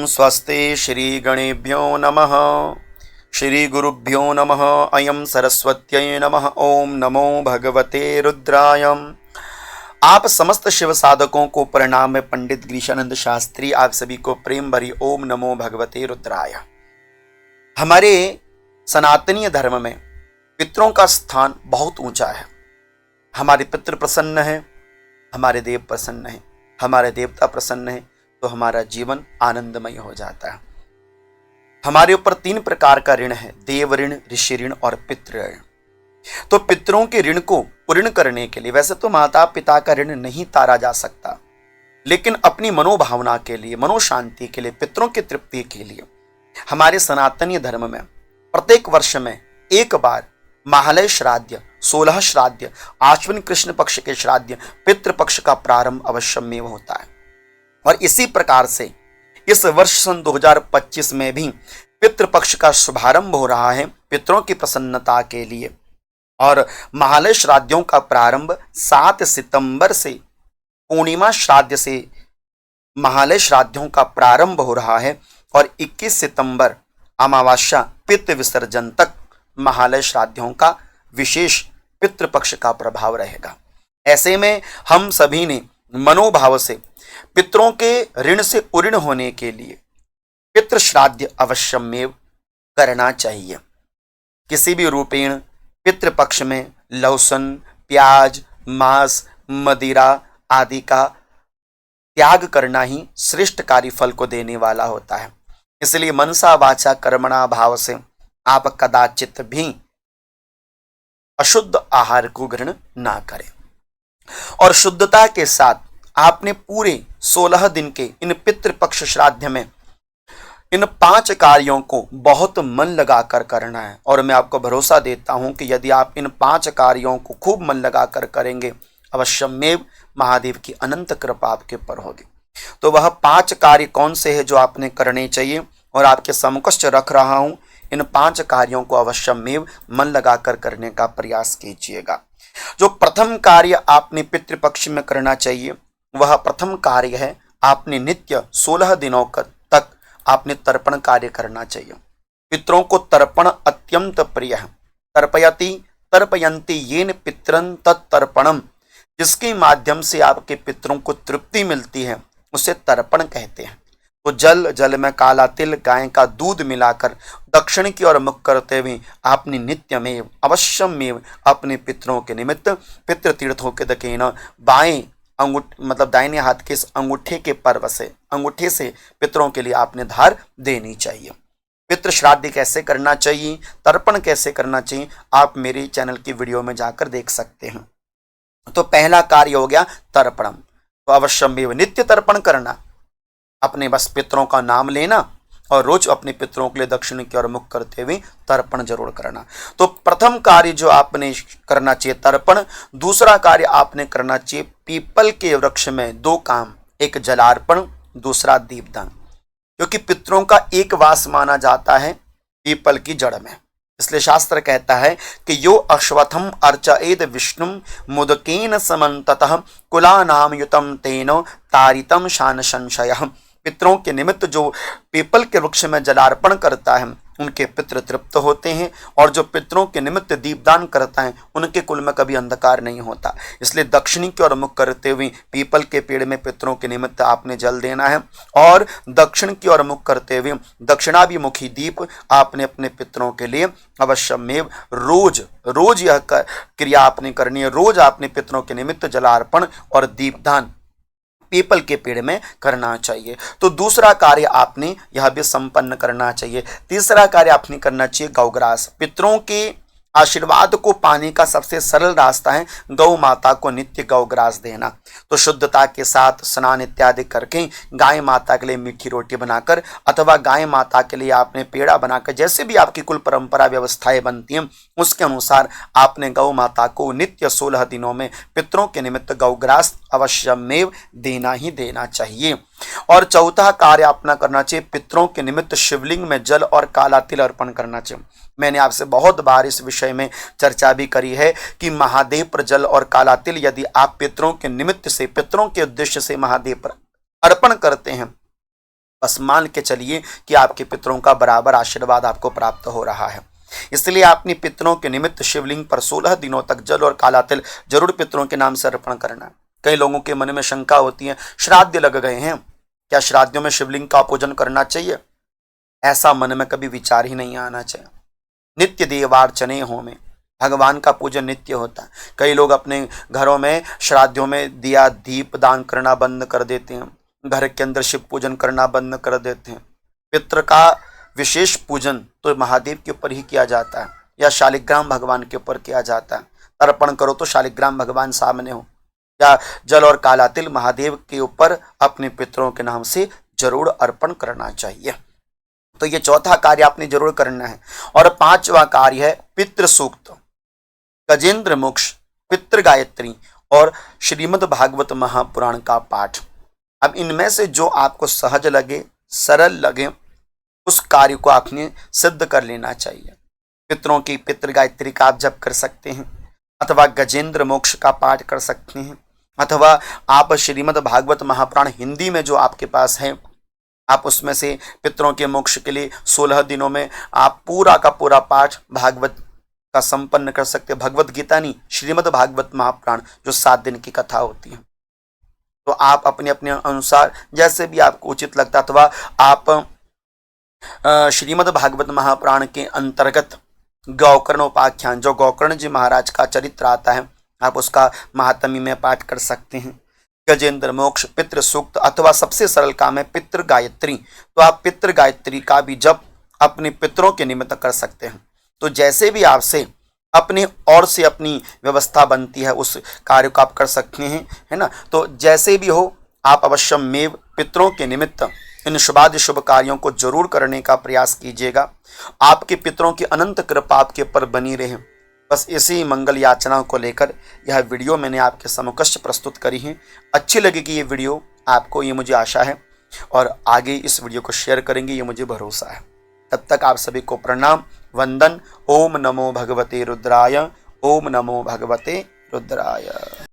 स्वस्ति श्री गणेभ्यो नमः। श्री गुरुभ्यो नमः। अयं सरस्वत्यै नमः। ओम नमो भगवते रुद्राय। आप समस्त शिव साधकों को प्रणाम है। पंडित गिरीशानंद शास्त्री आप सभी को प्रेम भरी ओम नमो भगवते रुद्राय। हमारे सनातनीय धर्म में पितरों का स्थान बहुत ऊंचा है। हमारे पितृ प्रसन्न है, हमारे देव प्रसन्न है, हमारे देवता प्रसन्न है तो हमारा जीवन आनंदमय हो जाता है। हमारे ऊपर 3 प्रकार का ऋण है, देव ऋण, ऋषि ऋण और पितृ ऋण। तो पितरों के ऋण को पूर्ण करने के लिए, वैसे तो माता पिता का ऋण नहीं तारा जा सकता, लेकिन अपनी मनोभावना के लिए, मनोशांति के लिए, पितरों की तृप्ति के लिए हमारे सनातनीय धर्म में प्रत्येक वर्ष में एक बार महालय श्राद्ध, 16 श्राद्ध, आश्विन कृष्ण पक्ष के श्राद्ध, पितृपक्ष का प्रारंभ अवश्यमेव होता है। और इसी प्रकार से इस वर्ष सन 2025 में भी पितृपक्ष का शुभारंभ हो रहा है पितरों की प्रसन्नता के लिए। और महालय श्राद्धों का प्रारंभ 7 सितंबर से, पूर्णिमा श्राद्ध से महालय श्राद्धों का प्रारंभ हो रहा है और 21 सितंबर अमावस्या पितृ विसर्जन तक महालय श्राद्धों का विशेष पितृपक्ष का प्रभाव रहेगा। ऐसे में हम सभी ने मनोभाव से पितरों के ऋण से पूर्ण होने के लिए पितृ श्राद्ध अवश्यमेव करना चाहिए। किसी भी रूपेण पितृपक्ष में लहसुन, प्याज, मांस, मदिरा आदि का त्याग करना ही श्रेष्ठकारी फल को देने वाला होता है। इसलिए मनसा वाचा कर्मणा भाव से आप कदाचित भी अशुद्ध आहार को ग्रहण ना करें। और शुद्धता के साथ आपने पूरे 16 दिन के इन पितृपक्ष श्राद्ध में इन 5 कार्यों को बहुत मन लगाकर करना है। और मैं आपको भरोसा देता हूं कि यदि आप इन 5 कार्यों को खूब मन लगाकर करेंगे अवश्यमेव महादेव की अनंत कृपा आपके ऊपर होगी। तो वह 5 कार्य कौन से हैं जो आपने करने चाहिए और आपके समकक्ष रख रहा हूं। इन 5 कार्यों को अवश्यमेव मन लगाकर करने का प्रयास कीजिएगा। जो प्रथम कार्य आपने पितृपक्ष में करना चाहिए वह प्रथम कार्य है, आपने नित्य 16 दिनों तक आपने तर्पण कार्य करना चाहिए। पितरों को तर्पण अत्यंत प्रिय है। तर्पयति तर्पयन्ति येन पितरं तत्तर्पणम, जिसके माध्यम से आपके पितरों को तृप्ति मिलती है उसे तर्पण कहते हैं। तो जल में काला तिल, गाय का दूध मिलाकर दक्षिण की ओर मुख करते हुए आपने नित्यमेव अवश्यमेव अपने पितरों के निमित्त पितृ तीर्थों के दक्षिण बाएं मतलब दाहिने हाथ के इस अंगूठे के पर्व से, अंगूठे से पितरों के लिए आपने धार देनी चाहिए। पितृ श्राद्ध कैसे करना चाहिए, तर्पण कैसे करना चाहिए, आप मेरे चैनल की वीडियो में जाकर देख सकते हैं। तो पहला कार्य हो गया तर्पणम। तो अवश्यमेव नित्य तर्पण करना, अपने बस पितरों का नाम लेना और रोज अपने पितरों के लिए दक्षिण की ओर मुख करते हुए तर्पण जरूर करना। तो प्रथम कार्य जो आपने करना चाहिए तर्पण। दूसरा कार्य आपने करना चाहिए पीपल के वृक्ष में 2 काम, एक जलार्पण, दूसरा दीपदान। क्योंकि पितरों का एक वास माना जाता है पीपल की जड़ में। इसलिए शास्त्र कहता है कि यो अश्वत्थम अर्चयेद विष्णुम मुदकेन समन्ततः कुलानाम युतम तेनो तारितम शान संशयः। पितरों के निमित्त जो पीपल के वृक्ष में जलार्पण करता है उनके पितृ तृप्त होते हैं, और जो पितरों के निमित्त दीपदान करता है उनके कुल में कभी अंधकार नहीं होता। इसलिए दक्षिणी की ओर मुख करते हुए पीपल के पेड़ में पितरों के निमित्त आपने जल देना है और दक्षिण की ओर मुख करते हुए दक्षिणाभिमुखी दीप आपने अपने पितरों के लिए अवश्यमेव रोज यह क्रिया आपने करनी है। रोज आपने पितरों के निमित्त जलार्पण और दीपदान पीपल के पेड़ में करना चाहिए। तो दूसरा कार्य आपने यह भी संपन्न करना चाहिए। तीसरा कार्य आपने करना चाहिए गौग्रास। पितरों के आशीर्वाद को पाने का सबसे सरल रास्ता है गौ माता को नित्य गौग्रास देना। तो शुद्धता के साथ स्नान इत्यादि करके गाय माता के लिए मीठी रोटी बनाकर अथवा गाय माता के लिए आपने पेड़ा बनाकर, जैसे भी आपकी कुल परंपरा व्यवस्थाएं बनती हैं उसके अनुसार आपने गौ माता को नित्य 16 दिनों में पितरों के निमित्त गौग्रास अवश्यमेव देना ही देना चाहिए। और चौथा कार्य अपना करना चाहिए पितरों के निमित्त शिवलिंग में जल और काला तिल अर्पण करना चाहिए। मैंने आपसे बहुत बार इस विषय में चर्चा भी करी है कि महादेव पर जल और काला तिल यदि आप पितरों के निमित्त से, पितरों के उद्देश्य से महादेव पर अर्पण करते हैं बस मान के चलिए कि आपके पितरों का बराबर आशीर्वाद आपको प्राप्त हो रहा है। इसलिए अपने पितरों के निमित्त शिवलिंग पर 16 दिनों तक जल और काला तिल जरूर पितरों के नाम से अर्पण करना है। कई लोगों के मन में शंका होती है, श्राद्ध लग गए हैं, क्या श्राद्धों में शिवलिंग का पूजन करना चाहिए? ऐसा मन में कभी विचार ही नहीं आना चाहिए। नित्य देवार्चने हो में भगवान का पूजन नित्य होता है। कई लोग अपने घरों में श्राद्धों में दिया दीप दान करना बंद कर देते हैं, घर के अंदर शिव पूजन करना बंद कर देते हैं। पितृ का विशेष पूजन तो महादेव के ऊपर ही किया जाता है या शालिग्राम भगवान के ऊपर किया जाता है। तर्पण करो तो शालिग्राम भगवान सामने हो, या जल और काला तिल महादेव के ऊपर अपने पितरों के नाम से जरूर अर्पण करना चाहिए। तो ये चौथा कार्य आपने जरूर करना है। और पांचवा कार्य है पितृ सूक्त, गजेंद्र मोक्ष, पितृ गायत्री और श्रीमद् भागवत महापुराण का पाठ। अब इनमें से जो आपको सहज लगे, सरल लगे, उस कार्य को आपने सिद्ध कर लेना चाहिए। पितरों की पितृ गायत्री का आप जप कर सकते हैं, अथवा गजेंद्र मोक्ष का पाठ कर सकते हैं, अथवा आप श्रीमद् भागवत महापुराण हिंदी में जो आपके पास है, आप उसमें से पितरों के मोक्ष के लिए 16 दिनों में आप पूरा का पूरा पाठ भागवत का संपन्न कर सकते हैं। भगवत गीता नहीं, श्रीमद् भागवत महापुराण जो 7 दिन की कथा होती है। तो आप अपने अपने अनुसार जैसे भी आपको उचित लगता, अथवा आप श्रीमद् भागवत महापुराण के अंतर्गत गौकर्ण उपाख्यान, जो गौकर्ण जी महाराज का चरित्र आता है, आप उसका महात्म्य में पाठ कर सकते हैं। गजेंद्र मोक्ष, पितृ सूक्त, अथवा सबसे सरल काम है पितृ गायत्री, तो आप पितृ गायत्री का भी जप अपने पितरों के निमित्त कर सकते हैं। तो जैसे भी आपसे अपनी ओर से अपनी व्यवस्था बनती है उस कार्य को आप कर सकते हैं, है ना। तो जैसे भी हो आप अवश्यमेव पितरों के निमित्त इन शुभादि शुभ कार्यों को जरूर करने का प्रयास कीजिएगा। आपके पितरों की अनंत कृपा आपके ऊपर बनी रहे। बस इसी मंगल याचनाओं को लेकर यह वीडियो मैंने आपके समकक्ष प्रस्तुत करी है। अच्छी लगेगी ये वीडियो आपको, ये मुझे आशा है, और आगे इस वीडियो को शेयर करेंगे, ये मुझे भरोसा है। तब तक आप सभी को प्रणाम, वंदन। ओम नमो भगवते रुद्राय, ओम नमो भगवते रुद्राय।